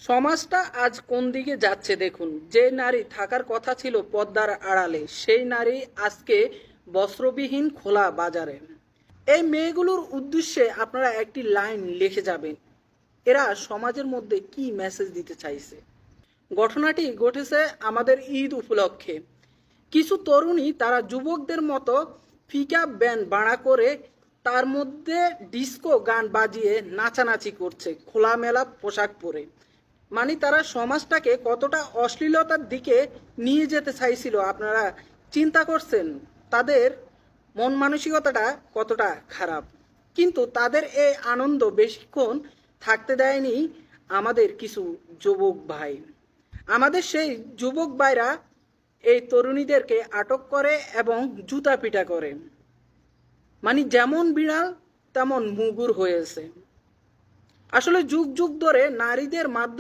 সমাজটা আজ কোন দিকে যাচ্ছে দেখুন। যে নারী থাকার কথা ছিল পর্দার আড়ালে, সেই নারী আজকে বস্ত্রবিহীন খোলা বাজারে। এই মেয়েগুলোর উদ্দেশ্যে আপনারা একটি লাইন লিখে যাবেন, এরা সমাজের মধ্যে কি মেসেজ দিতে চাইছে। ঘটনাটি ঘটেছে আমাদের ঈদ উপলক্ষে। কিছু তরুণী তারা যুবকদের মতো পিকআপ ভ্যান ভাড়া করে তার মধ্যে ডিস্কো গান বাজিয়ে নাচানাচি করছে খোলামেলা পোশাক পরে। মানে তারা সমাজটাকে কতটা অশ্লীলতার দিকে নিয়ে যেতে চাইছিল আপনারা চিন্তা করছেন? তাদের মন মানসিকতাটা কতটা খারাপ। কিন্তু তাদের এই আনন্দ বেশিক্ষণ থাকতে দেয়নি আমাদের কিছু যুবক ভাই। আমাদের সেই যুবক ভাইরা এই তরুণীদেরকে আটক করে এবং জুতা পিটা করে। মানে যেমন বিড়াল তেমন মুগুর হয়েছে। আসলে যুগ যুগ ধরে নারীদের মাধ্যমে